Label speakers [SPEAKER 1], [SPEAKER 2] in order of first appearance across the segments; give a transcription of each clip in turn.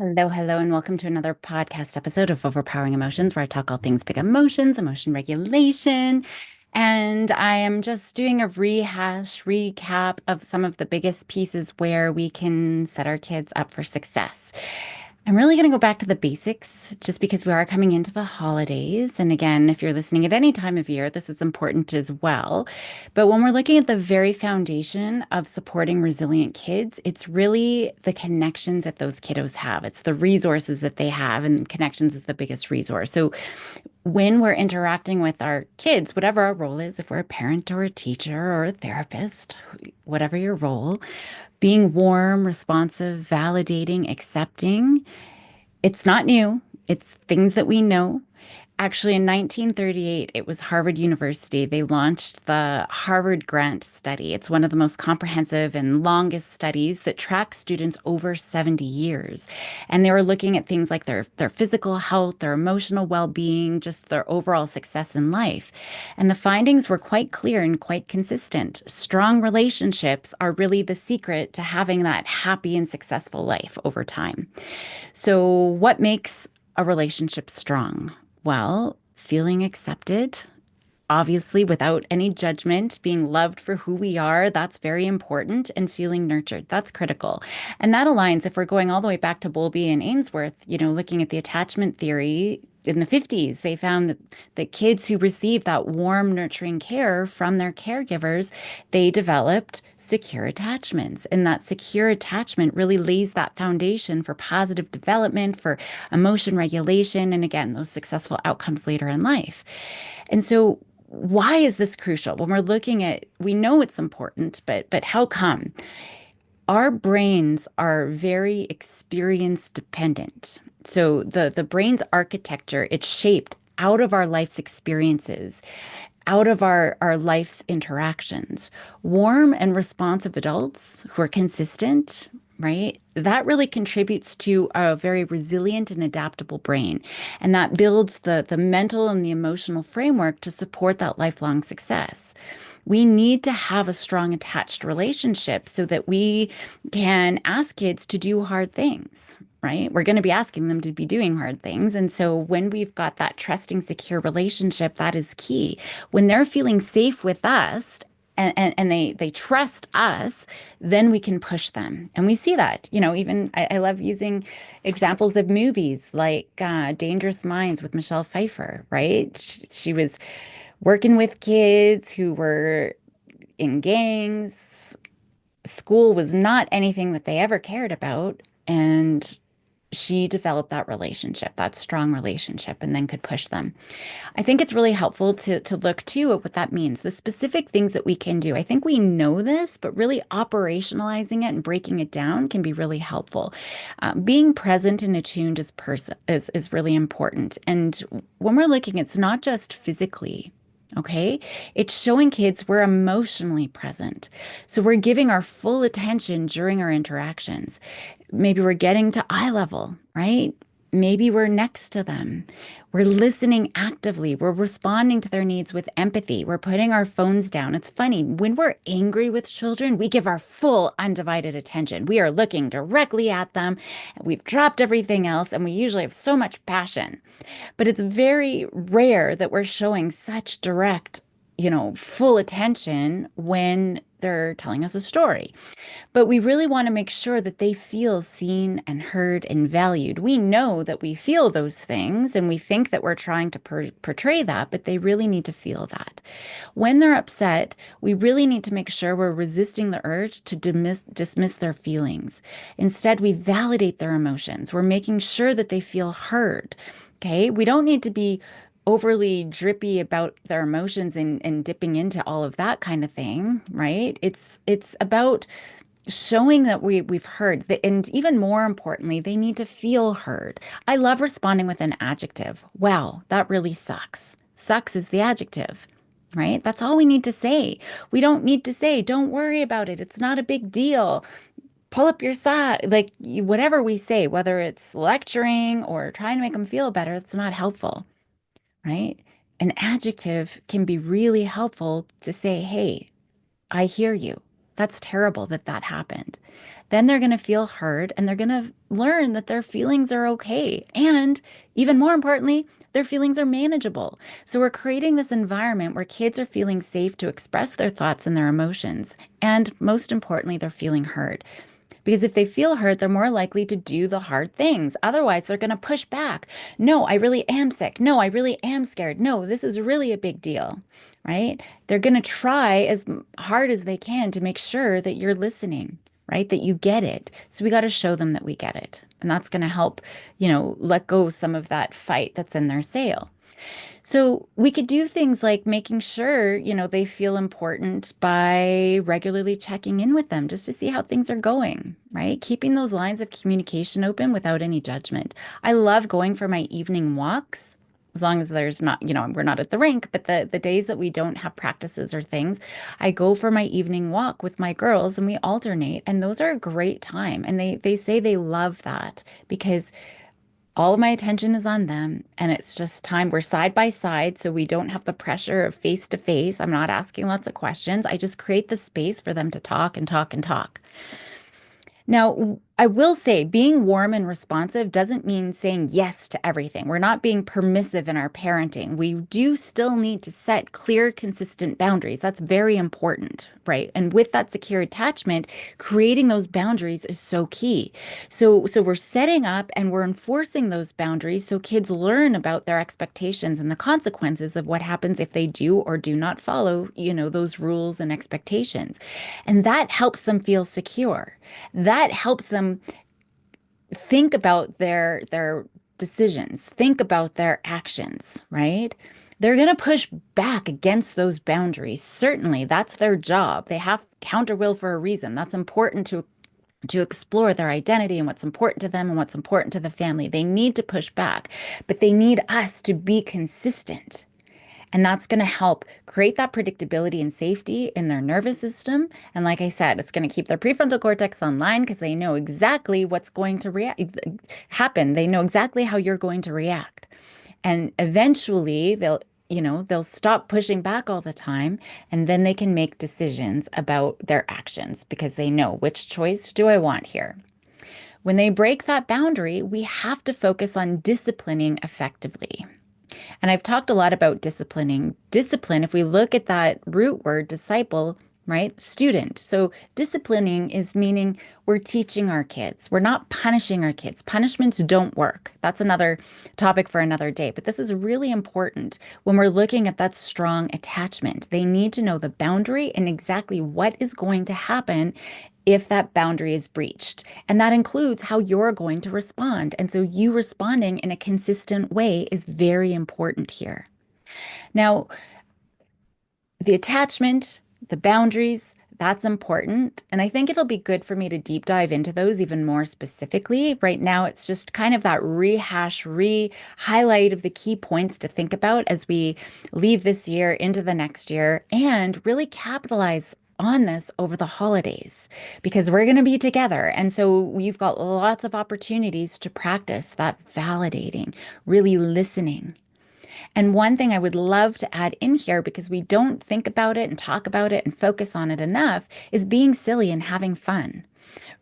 [SPEAKER 1] Hello, hello, and welcome to another podcast episode of Overpowering Emotions, where I talk all things big emotions, emotion regulation. And I am just doing a recap of some of the biggest pieces where we can set our kids up for success. I'm really going to go back to the basics just because we are coming into the holidays. And again, if you're listening at any time of year, this is important as well. But when we're looking at the very foundation of supporting resilient kids, it's really the connections that those kiddos have. It's the resources that they have, and connections is the biggest resource. So when we're interacting with our kids, whatever our role is, if we're a parent or a teacher or a therapist, whatever your role, being warm, responsive, validating, accepting, it's not new. It's things that we know. Actually, in 1938, it was Harvard University. They launched the Harvard Grant Study. It's one of the most comprehensive and longest studies that tracks students over 70 years. And they were looking at things like their physical health, their emotional well-being, just their overall success in life. And the findings were quite clear and quite consistent. Strong relationships are really the secret to having that happy and successful life over time. So, what makes a relationship strong? Well, feeling accepted, obviously, without any judgment, being loved for who we are, that's very important, and feeling nurtured, that's critical. And that aligns if we're going all the way back to Bowlby and Ainsworth, looking at the attachment theory. In the 50s, they found that kids who received that warm, nurturing care from their caregivers, they developed secure attachments. And that secure attachment really lays that foundation for positive development, for emotion regulation, and again, those successful outcomes later in life. And so why is this crucial? When we're looking at, we know it's important, but how come? Our brains are very experience dependent. So the brain's architecture, it's shaped out of our life's experiences, out of our life's interactions. Warm and responsive adults who are consistent, right? That really contributes to a very resilient and adaptable brain. And that builds the mental and the emotional framework to support that lifelong success. We need to have a strong attached relationship so that we can ask kids to do hard things, right? We're going to be asking them to be doing hard things. And so when we've got that trusting, secure relationship, that is key. When they're feeling safe with us, and they trust us, then we can push them. And we see that, even I love using examples of movies like Dangerous Minds with Michelle Pfeiffer, right? She was working with kids who were in gangs. School was not anything that they ever cared about. And she developed that relationship, that strong relationship, and then could push them. I think it's really helpful to look too at what that means, the specific things that we can do. I think we know this, but really operationalizing it and breaking it down can be really helpful. Being present and attuned is really important. And when we're looking, it's not just physically. Okay. It's showing kids we're emotionally present. So we're giving our full attention during our interactions. Maybe we're getting to eye level, right? Maybe we're next to them. We're listening actively. We're responding to their needs with empathy. We're putting our phones down. It's funny, when we're angry with children, we give our full undivided attention. We are looking directly at them. We've dropped everything else, and we usually have so much passion. But it's very rare that we're showing such direct, full attention when they're telling us a story. But we really want to make sure that they feel seen and heard and valued. We know that we feel those things and we think that we're trying to portray that, but they really need to feel that. When they're upset, we really need to make sure we're resisting the urge to dismiss their feelings. Instead, we validate their emotions. We're making sure that they feel heard. Okay, we don't need to be overly drippy about their emotions and dipping into all of that kind of thing, right? It's about showing that we've heard that, and even more importantly, they need to feel heard. I love responding with an adjective. Wow, that really sucks. Sucks is the adjective, right? That's all we need to say. We don't need to say, don't worry about it. It's not a big deal. Pull up your side. Like whatever we say, whether it's lecturing or trying to make them feel better, it's not helpful, right? An adjective can be really helpful to say, hey, I hear you. That's terrible that that happened. Then they're going to feel heard and they're going to learn that their feelings are okay. And even more importantly, their feelings are manageable. So we're creating this environment where kids are feeling safe to express their thoughts and their emotions. And most importantly, they're feeling heard. Because if they feel hurt, they're more likely to do the hard things. Otherwise, they're going to push back. No, I really am sick. No, I really am scared. No, this is really a big deal, right? They're going to try as hard as they can to make sure that you're listening, right? That you get it. So we got to show them that we get it. And that's going to help, let go some of that fight that's in their sail. So we could do things like making sure, they feel important by regularly checking in with them just to see how things are going, right? Keeping those lines of communication open without any judgment. I love going for my evening walks. As long as there's not, we're not at the rink, but the days that we don't have practices or things, I go for my evening walk with my girls and we alternate. And those are a great time. And they say they love that because all of my attention is on them, and it's just time. We're side by side, so we don't have the pressure of face to face. I'm not asking lots of questions. I just create the space for them to talk and talk and talk. Now, I will say being warm and responsive doesn't mean saying yes to everything. We're not being permissive in our parenting. We do still need to set clear, consistent boundaries. That's very important, right? And with that secure attachment, creating those boundaries is so key. So we're setting up and we're enforcing those boundaries so kids learn about their expectations and the consequences of what happens if they do or do not follow, those rules and expectations. And that helps them feel secure. That helps them think about their decisions, think about their actions, right? They're going to push back against those boundaries. Certainly, that's their job. They have counter will for a reason. That's important to explore their identity and what's important to them and what's important to the family. They need to push back, but they need us to be consistent. And that's going to help create that predictability and safety in their nervous system. And like I said, it's going to keep their prefrontal cortex online because they know exactly what's going to happen. They know exactly how you're going to react. And eventually they'll stop pushing back all the time, and then they can make decisions about their actions because they know, which choice do I want here? When they break that boundary, we have to focus on disciplining effectively. And I've talked a lot about disciplining. Discipline, if we look at that root word, disciple, right? Student. So disciplining is meaning we're teaching our kids. We're not punishing our kids. Punishments don't work. That's another topic for another day. But this is really important when we're looking at that strong attachment. They need to know the boundary and exactly what is going to happen if that boundary is breached. And that includes how you're going to respond. And so you responding in a consistent way is very important here. Now, the attachment, the boundaries, that's important. And I think it'll be good for me to deep dive into those even more specifically. Right now, it's just kind of that highlight of the key points to think about as we leave this year into the next year and really capitalize on this over the holidays because we're going to be together. And so we've got lots of opportunities to practice that validating, really listening. And one thing I would love to add in here, because we don't think about it and talk about it and focus on it enough, is being silly and having fun.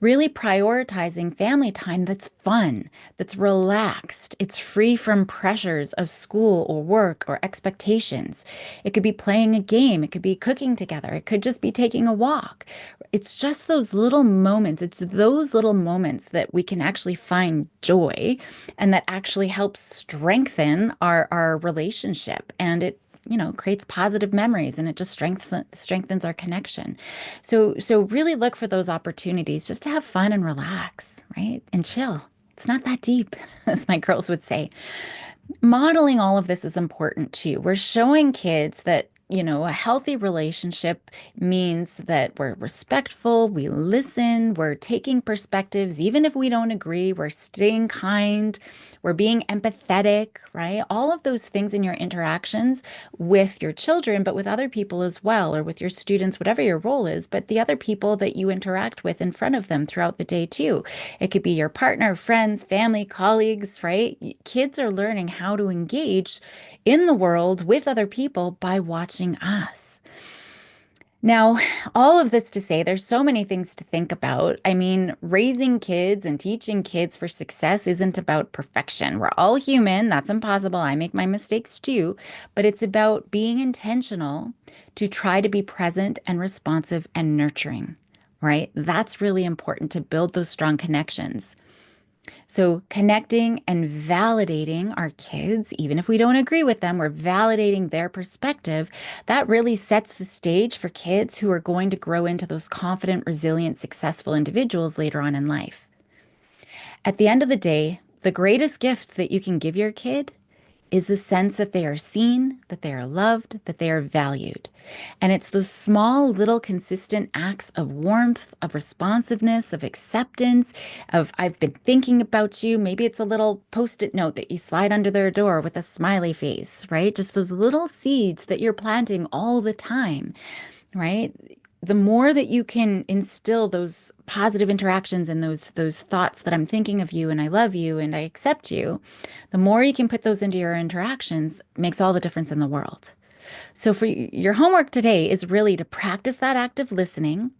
[SPEAKER 1] Really prioritizing family time that's fun, that's relaxed. It's free from pressures of school or work or expectations. It could be playing a game. It could be cooking together. It could just be taking a walk. It's just those little moments. It's those little moments that we can actually find joy and that actually helps strengthen our relationship. And it creates positive memories and it just strengthens our connection. So really look for those opportunities just to have fun and relax, right? And chill. It's not that deep, as my girls would say. Modeling all of this is important too. We're showing kids that, a healthy relationship means that we're respectful, we listen, we're taking perspectives, even if we don't agree, we're staying kind, we're being empathetic, right? All of those things in your interactions with your children, but with other people as well, or with your students, whatever your role is, but the other people that you interact with in front of them throughout the day too. It could be your partner, friends, family, colleagues, right? Kids are learning how to engage in the world with other people by watching us. Now, all of this to say, there's so many things to think about. I mean, raising kids and teaching kids for success isn't about perfection. We're all human. That's impossible. I make my mistakes too. But it's about being intentional to try to be present and responsive and nurturing, right? That's really important to build those strong connections. So, connecting and validating our kids, even if we don't agree with them, we're validating their perspective. That really sets the stage for kids who are going to grow into those confident, resilient, successful individuals later on in life. At the end of the day, the greatest gift that you can give your kid is the sense that they are seen, that they are loved, that they are valued. And it's those small, little, consistent acts of warmth, of responsiveness, of acceptance, of I've been thinking about you. Maybe it's a little post-it note that you slide under their door with a smiley face, right? Just those little seeds that you're planting all the time, right? The more that you can instill those positive interactions and those thoughts that I'm thinking of you and I love you and I accept you, the more you can put those into your interactions makes all the difference in the world. So for your homework today is really to practice that active listening,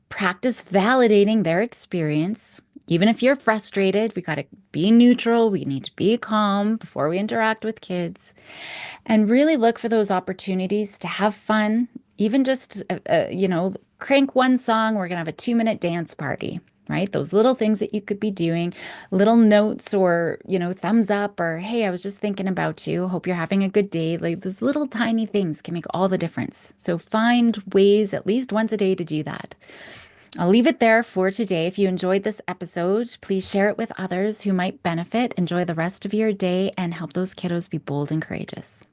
[SPEAKER 1] practice validating their experience. Even if you're frustrated, we got to be neutral. We need to be calm before we interact with kids and really look for those opportunities to have fun, even just, crank one song. We're going to have a 2-minute dance party, right? Those little things that you could be doing, little notes or, thumbs up or, hey, I was just thinking about you. Hope you're having a good day. Like those little tiny things can make all the difference. So find ways at least once a day to do that. I'll leave it there for today. If you enjoyed this episode, please share it with others who might benefit. Enjoy the rest of your day and help those kiddos be bold and courageous.